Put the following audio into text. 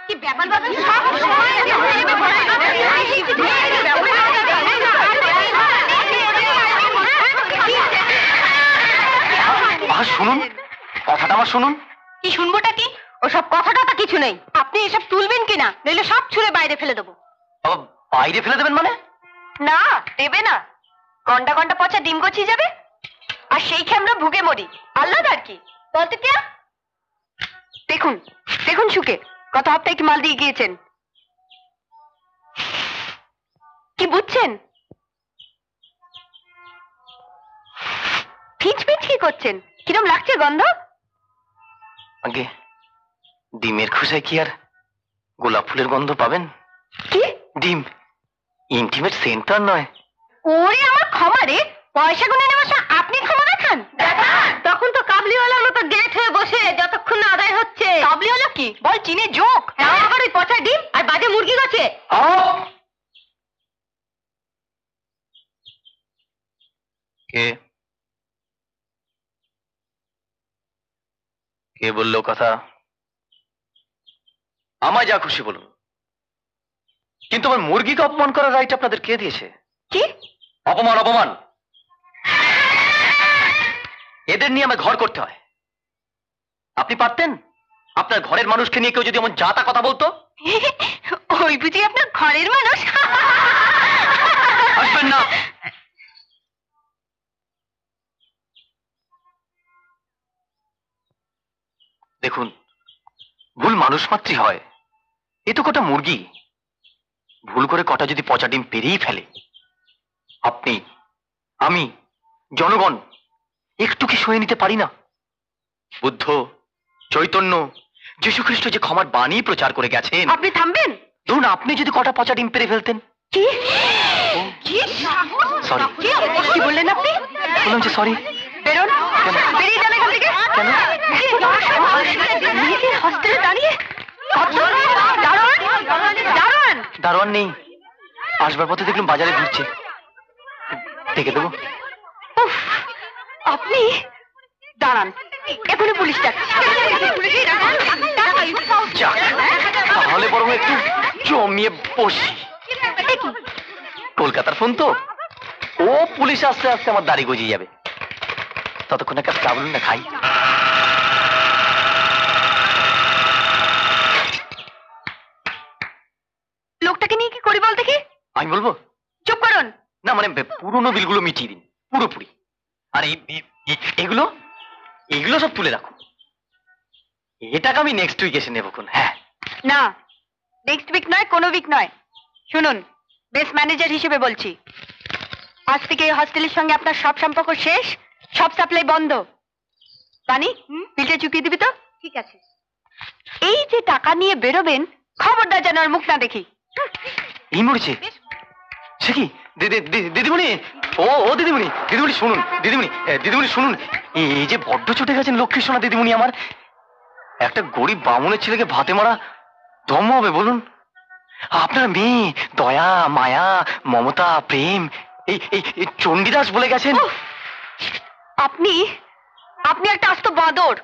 কি ব্যাপার বাবা, সব সময় শুনুন, কথাটা আমার শুনুন। কি শুনবোটা কি? ওসব কথাটা তো কিছু নেই। আপনি এসব তুলবেন কিনা, নইলে সব ছুঁড়ে বাইরে ফেলে দেবো। বাইরে ফেলে দেবেন মানে? না, দেবে না। ঘন্টা ঘন্টা পচা ডিম গছিয়ে যাবে, আর সেই খেয়ে আমরা ভুগে মরি। আল্লাহ আর কি বলতে কে? দেখুন দেখুন সুখে, গত হপ্তাহে কি মাল দিয়ে গিয়েছেন? কি বুঝছেন? ফিচ ফিচ কি করছেন? কিরম লাগছে গন্ধ? আগে ডিমের খোসায় কি আর গোলাপ ফুলের গন্ধ পাবেন? কি ডিম ইন্টিমেট সেন্টার নয়। ওরে আমার ক্ষমা রে, পয়সা গুনে নেওয়ার সময় আপনি ক্ষমা দেখান? তখন তো কাবলিওয়ালার মতো গেট হয়ে বসে যতক্ষণ না আদায় হচ্ছে। কাবলিওয়ালা কি বল, চীনের জোক? আবার ওই পচা ডিম আর বাজে মুরগি গেছে। কে কে বললো কথা? আমায় যা খুশি বলুন, কিন্তু আমার মুরগিকে অপমান করার রাইট আপনাদের কে দিয়েছে? কি অপমান? অপমান এদের নিয়ে আমায় ঘর করতে হয়। আপনি পারতেন আপনার ঘরের মানুষকে নিয়ে কেউ যদি এমন যা তা কথা বলতো? ওই বুঝি আপনার ঘরের মানুষ? আসবেন না। দেখুন, ভুল মানুষ মাত্রই হয়। এ তো কটা মুরগি, ভুল করে কটা যদি পচা ডিম পেরিয়ে ফেলে, আপনি, আমি, জনগণ একটু কি সয়ে নিতে পারি না? বুদ্ধ, চৈতন্য, যীশু খ্রিস্ট যে ক্ষমার বাণী প্রচার করে গেছেন। আপনি থামবেন? ধরুন আপনি যদি কটা পচা ডিম পেরে ফেলতেন। সরি। কি বললেন আপনি? বললাম যে সরি। বেরোন, বেরিয়ে যান এখান থেকে। কেন? নিজের হস্টেলে দাঁড়িয়ে দারোয়ান দারোয়ান দারোয়ান নেই, আসবার পথে দেখলাম বাজারে ঘুরছে, দেখে দেবো। আপনি দাঁড়ান, এখনই পুলিশ ডাকছি। তাহলে বরং একটু জমিয়ে বসি। কলকাতার ফোন তো, ও পুলিশ আসতে আসতে আমার দাড়ি গজিয়ে যাবে। ততক্ষণ একটা চা বলুন না, খাই। লোকটাকে নিয়ে কি করি বল দেখি? আমি বলবো? চুপ করুন। না মানে পুরোনো বিলগুলো মিটিয়ে দিন পুরোপুরি। আর এগুলো এগুলো সব তুলে রাখুন। এ টাকা আমি নেক্সট উইক এসে নেবো। হ্যাঁ না, নেক্সট উইক নয়, কোনো উইক নয়। শুনুন, বেস ম্যানেজার হিসেবে বলছি, আজ থেকে এই হস্টেলের সঙ্গে আপনার সব সম্পর্ক শেষ, সব সাপ্লাই বন্ধ। বানি, বিলটা চুকিয়ে দিবি তো? ঠিক আছে। এই যে টাকা নিয়ে বেরোবেন, খবরদার যেন আর মুখ না দেখি। এই মরেছে সে কি? দিদিমণি, ও দিদিমণি, দিদিমণি শুনুন, দিদিমণি শুনুন, এই যে বড্ড চটে গেছেন লক্ষ্মী সোনা দিদিমণি আমার। একটা গরিব বামুনের ছেলেকে ভাতে মারা ধর্ম হবে বলুন? আপনার মেয়ে দয়া, মায়া, মমতা, প্রেম এই চণ্ডীদাস বলে গেছেন। আপনি আপনি একটা আস্ত বাঁদর।